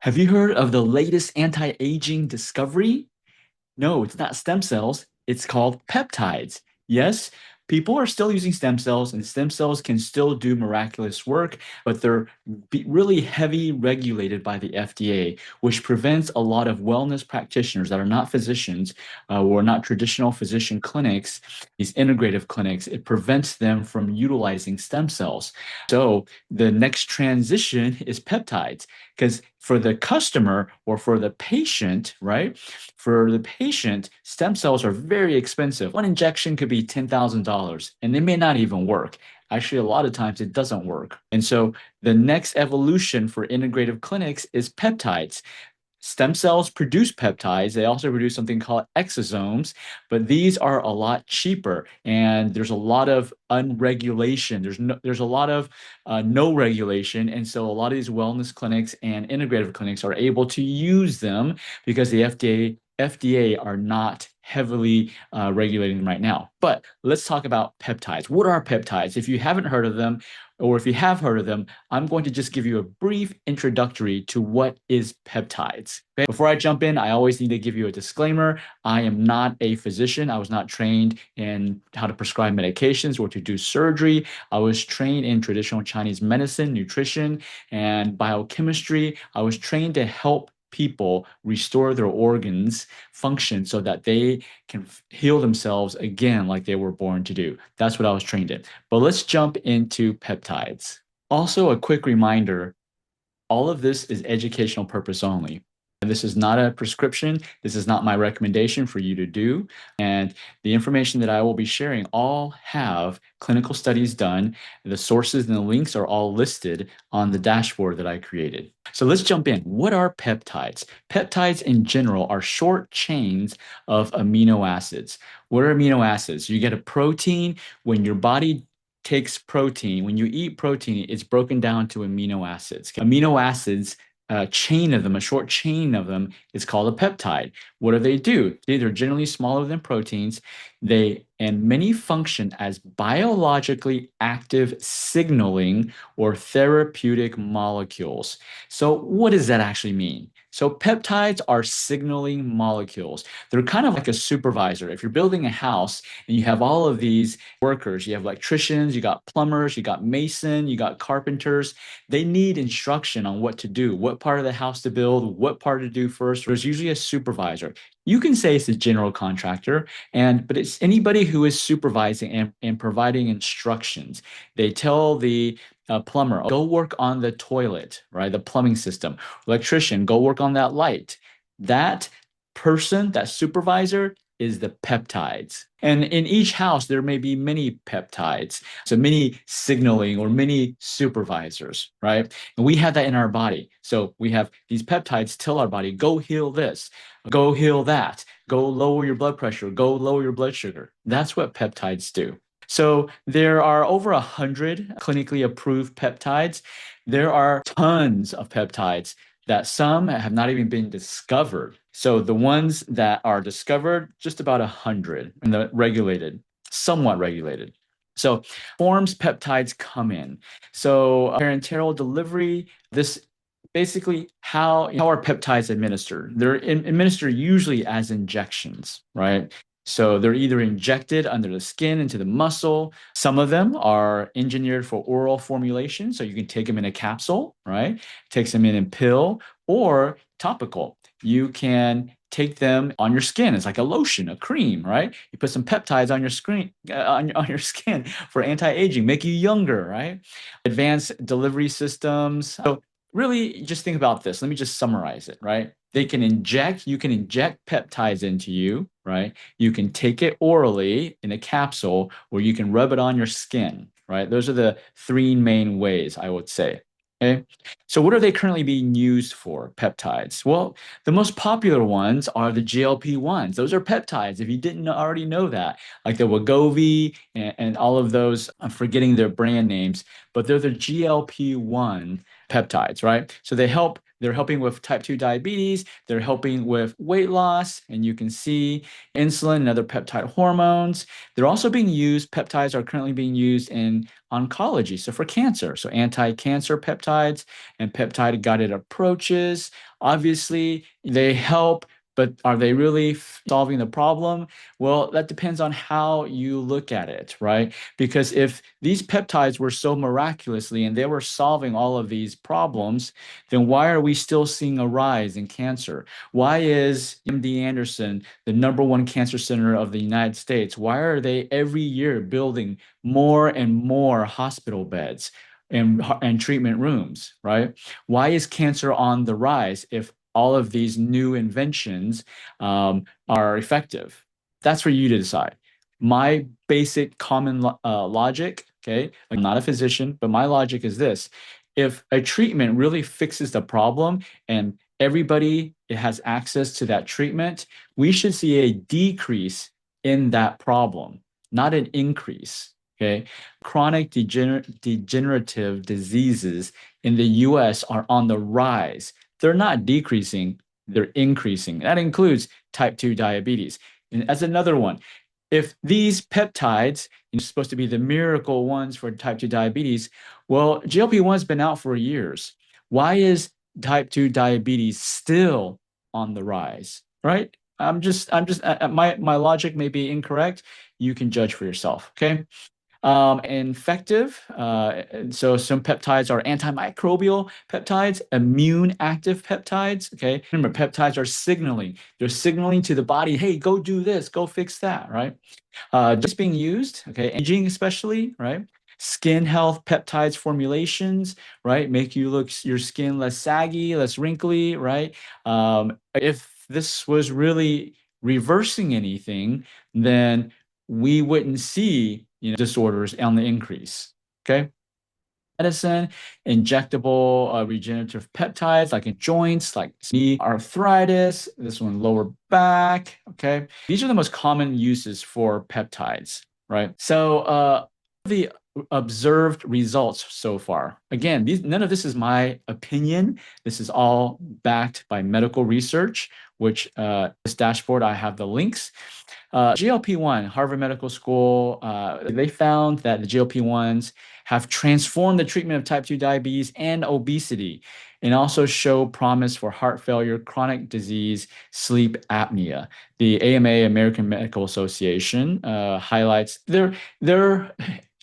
Have you heard of the latest anti-aging discovery? No, it's not stem cells. It's called peptides. Yes, people are still using stem cells, and stem cells can still do miraculous work, but they're really heavy regulated by the FDA, which prevents a lot of wellness practitioners that are not physicians or not traditional physician clinics, these integrative clinics. It prevents them from utilizing stem cells. So the next transition is peptides, because for the customer or for the patient, right? For the patient, stem cells are very expensive. One injection could be $10,000 and they may not even work. Actually, a lot of times it doesn't work. And so the next evolution for integrative clinics is peptides. Stem cells produce peptides. They also produce something called exosomes, but these are a lot cheaper. And there's a lot of unregulation. There's a lot of no regulation, and so a lot of these wellness clinics and integrative clinics are able to use them because the FDA are not heavily regulating them right now. But let's talk about peptides. What are peptides? If you haven't heard of them, or if you have heard of them, I'm going to just give you a brief introductory to what is peptides. Okay? Before I jump in, I always need to give you a disclaimer. I am not a physician. I was not trained in how to prescribe medications or to do surgery. I was trained in traditional Chinese medicine, nutrition, and biochemistry. I was trained to help people restore their organs function so that they can heal themselves again like they were born to do. That's what I was trained in. But let's jump into peptides. Also, a quick reminder, all of this is educational purpose only. This is not a prescription. This is not my recommendation for you to do. And the information that I will be sharing all have clinical studies done. The sources and the links are all listed on the dashboard that I created. So let's jump in. What are peptides? Peptides in general are short chains of amino acids. What are amino acids? You get a protein when your body takes protein. When you eat protein, it's broken down to amino acids. Amino acids, a chain of them, a short chain of them, is called a peptide. What do they do? They're generally smaller than proteins. And many function as biologically active signaling or therapeutic molecules. So what does that actually mean? So peptides are signaling molecules. They're kind of like a supervisor. If you're building a house and you have all of these workers, you have electricians, you got plumbers, you got mason, you got carpenters, they need instruction on what to do, what part of the house to build, what part to do first. There's usually a supervisor. You can say it's a general contractor, but it's anybody who is supervising and providing instructions. They tell the plumber, go work on the toilet, right? The plumbing system. Electrician, go work on that light. That person, that supervisor, is the peptides. And in each house, there may be many peptides, so many signaling or many supervisors, right? And we have that in our body. So we have these peptides tell our body, go heal this, go heal that, go lower your blood pressure, go lower your blood sugar. That's what peptides do. So there are over 100 clinically approved peptides. There are tons of peptides that some have not even been discovered. So the ones that are discovered, just about 100, and the regulated, somewhat regulated. So forms peptides come in. So parenteral delivery, this basically how are peptides administered? They're administered usually as injections, right? So they're either injected under the skin into the muscle. Some of them are engineered for oral formulation, so you can take them in a capsule, right? Take them in a pill or topical. You can take them on your skin. It's like a lotion, a cream, right? You put some peptides on your screen, on your skin for anti-aging, make you younger, right? Advanced delivery systems. So really just think about this. Let me just summarize it, right? You can inject peptides into you, right? You can take it orally in a capsule, or you can rub it on your skin, right? Those are the three main ways I would say. Okay. So what are they currently being used for, peptides? Well, the most popular ones are the GLP-1s. Those are peptides, if you didn't already know that, like the wegovy and all of those. I'm forgetting their brand names, but they're the GLP-1 peptides, right? So they help They're helping with type 2 diabetes. They're helping with weight loss. And you can see insulin and other peptide hormones. They're also being used, peptides are currently being used in oncology. So for cancer, so anti-cancer peptides and peptide-guided approaches. Obviously, they help, but are they really solving the problem? Well, that depends on how you look at it, right? Because if these peptides were so miraculously and they were solving all of these problems, then why are we still seeing a rise in cancer? Why is MD Anderson the #1 cancer center of the United States? Why are they every year building more and more hospital beds and treatment rooms, right? Why is cancer on the rise if all of these new inventions are effective? That's for you to decide. My basic common logic, okay, I'm not a physician, but my logic is this. If a treatment really fixes the problem and everybody has access to that treatment, we should see a decrease in that problem, not an increase. Okay. Chronic degenerative diseases in the US are on the rise. They're not decreasing, they're increasing. That includes type 2 diabetes. And as another one, if these peptides are supposed to be the miracle ones for type 2 diabetes, well, GLP-1 has been out for years. Why is type 2 diabetes still on the rise, right? My logic may be incorrect. You can judge for yourself, okay? Infective. So some peptides are antimicrobial peptides, immune active peptides. Okay. Remember, peptides are signaling. They're signaling to the body, hey, go do this, go fix that, right? Just being used, okay, aging especially, right? Skin health peptides formulations, right? Make you look your skin less saggy, less wrinkly, right? If this was really reversing anything, then we wouldn't see, disorders on the increase. Okay. Medicine, injectable regenerative peptides like in joints, like knee arthritis, this one lower back. Okay. These are the most common uses for peptides, right? So the observed results so far. Again, none of this is my opinion. This is all backed by medical research, which this dashboard, I have the links. GLP-1, Harvard Medical School, they found that the GLP-1s have transformed the treatment of type 2 diabetes and obesity, and also show promise for heart failure, chronic disease, sleep apnea. The AMA, American Medical Association, highlights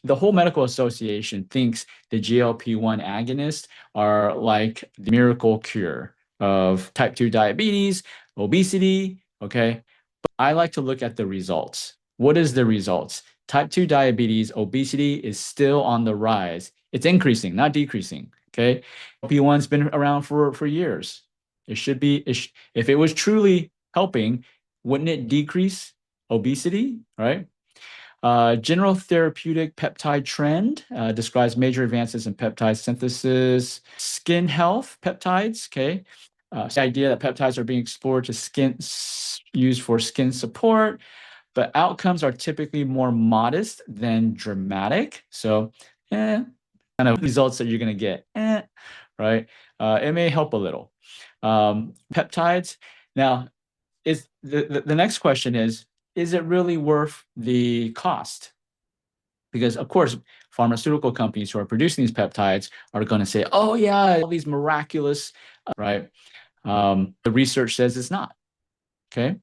the whole medical association thinks the GLP-1 agonists are like the miracle cure of type 2 diabetes, obesity, okay? I like to look at the results. What is the results? Type 2 diabetes, obesity is still on the rise. It's increasing, not decreasing. Okay. GLP-1's been around for years. It should be, if it was truly helping, wouldn't it decrease obesity, right? General therapeutic peptide trend describes major advances in peptide synthesis. Skin health peptides, okay. The idea that peptides are being explored to used for skin support, but outcomes are typically more modest than dramatic. So, kind of results that you're going to get, right? It may help a little. Peptides. Now, is the next question is it really worth the cost? Because of course, pharmaceutical companies who are producing these peptides are going to say, oh yeah, all these miraculous, right? The research says it's not. Okay.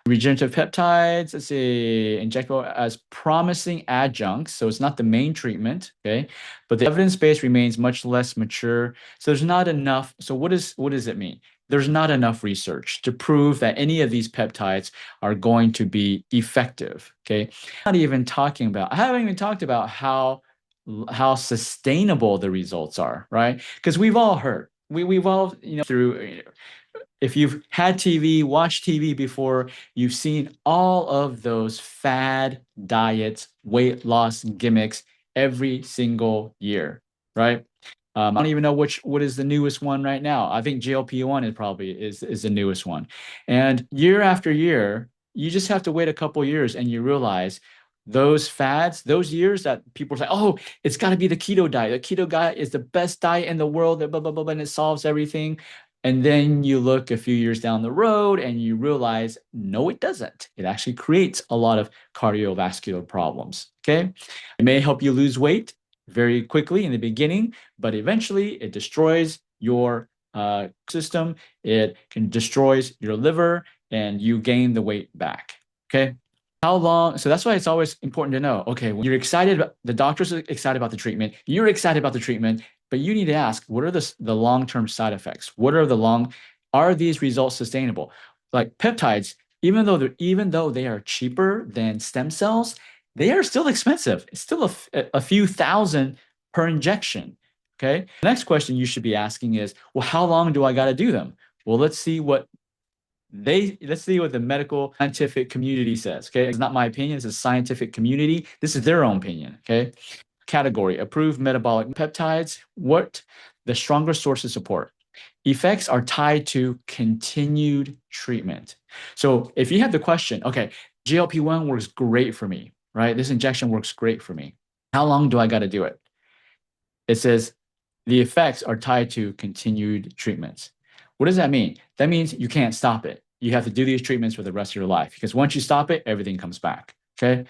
Regenerative peptides, let's see, injectable as promising adjuncts. So it's not the main treatment, okay? But the evidence base remains much less mature. So there's not enough. So what does it mean? There's not enough research to prove that any of these peptides are going to be effective, okay? I haven't even talked about how sustainable the results are, right? Because we've all heard, we've all, through, if you've had TV, watched TV before, you've seen all of those fad diets, weight loss gimmicks every single year, right? I don't even know what is the newest one right now. I think GLP-1 is the newest one. And year after year, you just have to wait a couple years and you realize those fads, those years that people say, oh, it's got to be the keto diet. The keto diet is the best diet in the world, blah, blah, blah, blah, and it solves everything. And then you look a few years down the road and you realize, no, it doesn't. It actually creates a lot of cardiovascular problems. Okay. It may help you lose weight very quickly in the beginning, but eventually it destroys your system. It can destroys your liver and you gain the weight back. Okay. How long? So that's why it's always important to know. Okay, when you're excited, the doctor's excited about the treatment, you're excited about the treatment, but you need to ask, what are the long-term side effects? What are are these results sustainable? Like peptides, even though they are cheaper than stem cells, they are still expensive. It's still a few thousand per injection. Okay. The next question you should be asking is, well, how long do I got to do them? Well, let's see what the medical scientific community says. Okay, it's not my opinion. It's a scientific community. This is their own opinion. Okay, category: approved metabolic peptides. What the strongest source of support? Effects are tied to continued treatment. So if you have the question, okay, GLP-1 works great for me, right? This injection works great for me. How long do I got to do it? It says the effects are tied to continued treatments. What does that mean? That means you can't stop it. You have to do these treatments for the rest of your life because once you stop it, everything comes back. Okay.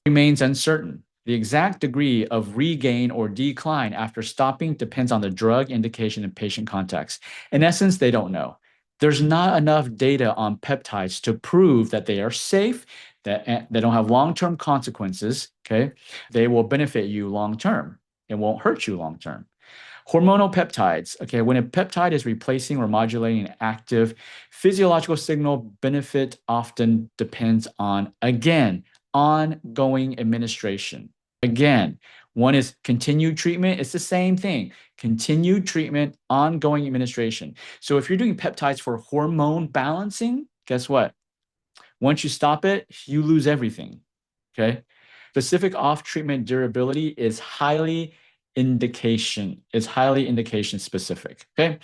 Remains uncertain. The exact degree of regain or decline after stopping depends on the drug indication and patient context. In essence, they don't know. There's not enough data on peptides to prove that they are safe, that they don't have long-term consequences. Okay. They will benefit you long-term. It won't hurt you long-term. Hormonal peptides. Okay, when a peptide is replacing or modulating an active physiological signal, benefit often depends on, again, ongoing administration. Again, one is continued treatment. It's the same thing. Continued treatment, ongoing administration. So if you're doing peptides for hormone balancing, guess what? Once you stop it, you lose everything. Okay. Specific off-treatment durability is highly indication specific. Okay.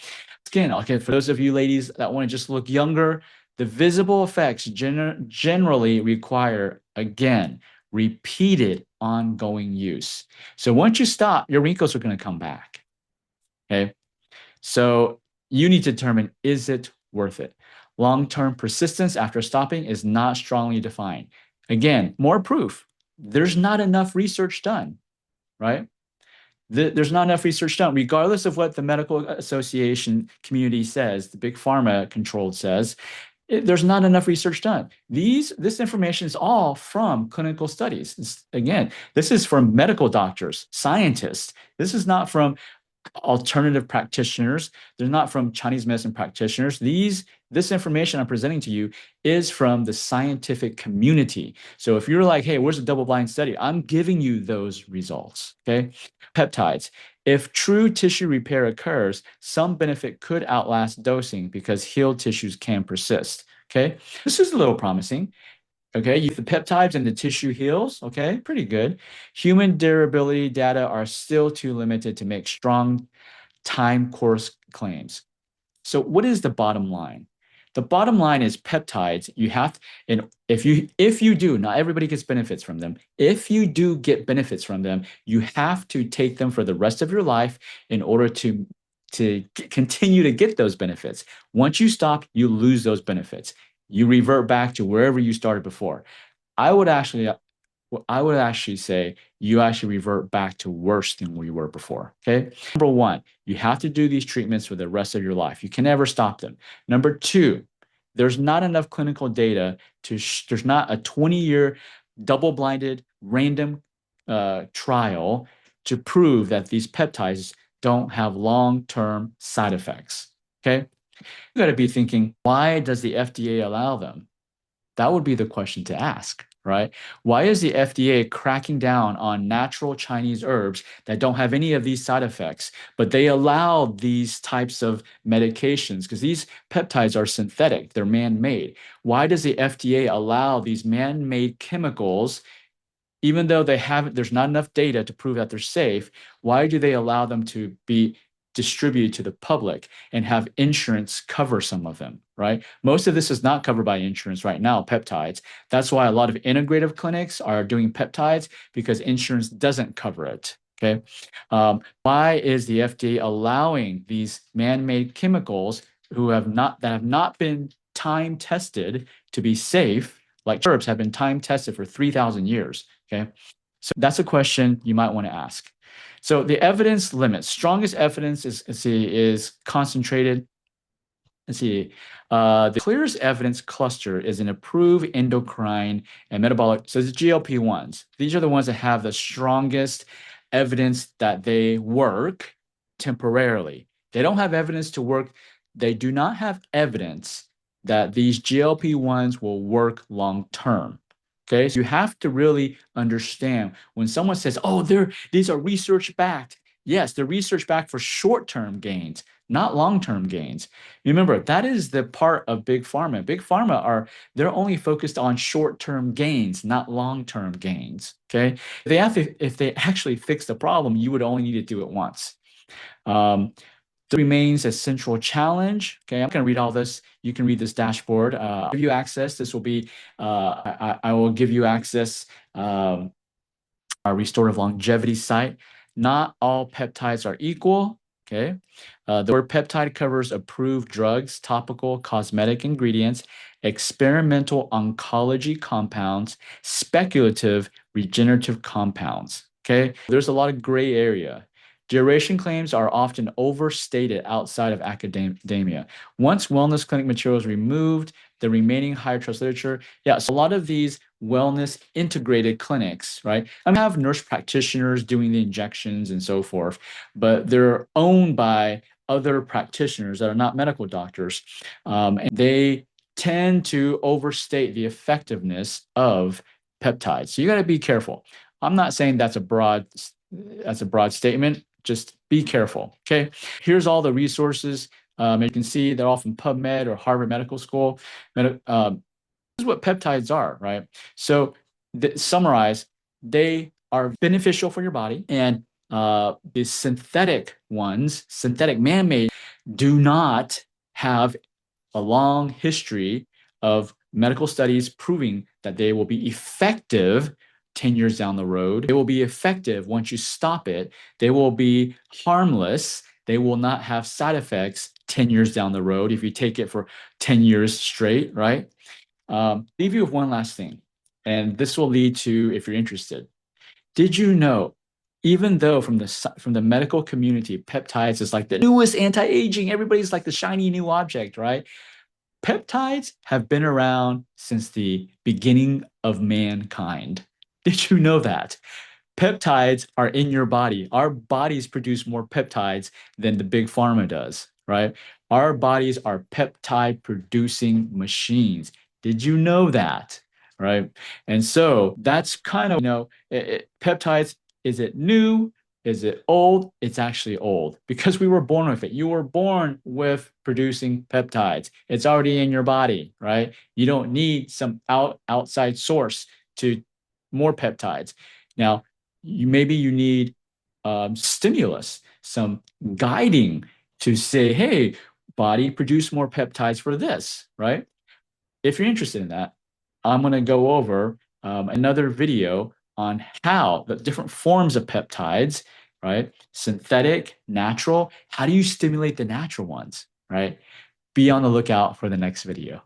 Again, okay, for those of you ladies that want to just look younger, the visible effects generally require, again, repeated ongoing use. So once you stop, your wrinkles are going to come back. Okay. So you need to determine, is it worth it? Long-term persistence after stopping is not strongly defined. Again, more proof. There's not enough research done, right? There's not enough research done, regardless of what the medical association community says, the big pharma controlled says, there's not enough research done. This information is all from clinical studies. Again, this is from medical doctors, scientists. This is not from alternative practitioners. They're not from Chinese medicine practitioners. This information I'm presenting to you is from the scientific community. So if you're like, hey, where's the double-blind study? I'm giving you those results. Okay. Peptides. If true tissue repair occurs, some benefit could outlast dosing because healed tissues can persist. Okay. This is a little promising. Okay, you the peptides and the tissue heals. Okay, pretty good. Human durability data are still too limited to make strong time course claims. So what is the bottom line? The bottom line is peptides. You have to, and if you do, not everybody gets benefits from them. If you do get benefits from them, you have to take them for the rest of your life in order to continue to get those benefits. Once you stop, you lose those benefits. You revert back to wherever you started before. I would actually say you actually revert back to worse than where you were before. Okay. Number one, you have to do these treatments for the rest of your life. You can never stop them. Number two, there's not enough clinical data there's not a 20-year double-blinded random trial to prove that these peptides don't have long-term side effects. Okay. You got to be thinking, why does the FDA allow them? That would be the question to ask, right? Why is the FDA cracking down on natural Chinese herbs that don't have any of these side effects, but they allow these types of medications? Because these peptides are synthetic, they're man-made. Why does the FDA allow these man-made chemicals, even though there's not enough data to prove that they're safe? Why do they allow them to be distributed to the public and have insurance cover some of them, right? Most of this is not covered by insurance right now, peptides. That's why a lot of integrative clinics are doing peptides because insurance doesn't cover it. Okay. Why is the FDA allowing these man-made chemicals that have not been time tested to be safe, like herbs have been time tested for 3,000 years? Okay. So that's a question you might want to ask. So the evidence limits, strongest evidence is concentrated. The clearest evidence cluster is an approved endocrine and metabolic. So it's GLP-1s. These are the ones that have the strongest evidence that they work temporarily. They don't have evidence to work. They do not have evidence that these GLP-1s will work long term. Okay, so you have to really understand when someone says, "Oh, these are research backed." Yes, they're research backed for short term gains, not long term gains. Remember, that is the part of big pharma. Big pharma they're only focused on short term gains, not long term gains. Okay, if they actually fix the problem, you would only need to do it once. Remains a central challenge. Okay, I'm going to read all this. You can read this dashboard. I'll give you access. This will be, I will give you access, our restorative longevity site. Not all peptides are equal. Okay. The word peptide covers approved drugs, topical, cosmetic ingredients, experimental oncology compounds, speculative regenerative compounds. Okay. There's a lot of gray area. Duration claims are often overstated outside of academia. Once wellness clinic material is removed, the remaining higher trust literature, so a lot of these wellness integrated clinics, right? I have nurse practitioners doing the injections and so forth, but they're owned by other practitioners that are not medical doctors, and they tend to overstate the effectiveness of peptides. So you got to be careful. I'm not saying that's a broad statement. Just be careful. Okay. Here's all the resources. You can see they're all from PubMed or Harvard Medical School. This is what peptides are, right? So, summarize, they are beneficial for your body, and the synthetic ones, synthetic man-made, do not have a long history of medical studies proving that they will be effective 10 years down the road. They will be effective once you stop it. They will be harmless. They will not have side effects 10 years down the road if you take it for 10 years straight, right? Leave you with one last thing, and this will lead to, if you're interested. Did you know, even though from the medical community, peptides is like the newest anti-aging, everybody's like the shiny new object, right? Peptides have been around since the beginning of mankind. Did you know that? Peptides are in your body. Our bodies produce more peptides than the big pharma does, right? Our bodies are peptide producing machines. Did you know that? Right? And so that's kind of, peptides, is it new? Is it old? It's actually old because we were born with it. You were born with producing peptides. It's already in your body, right? You don't need some outside source to more peptides. Now, maybe you need stimulus, some guiding to say, hey, body, produce more peptides for this, right? If you're interested in that, I'm going to go over another video on how the different forms of peptides, right? Synthetic, natural. How do you stimulate the natural ones, right? Be on the lookout for the next video.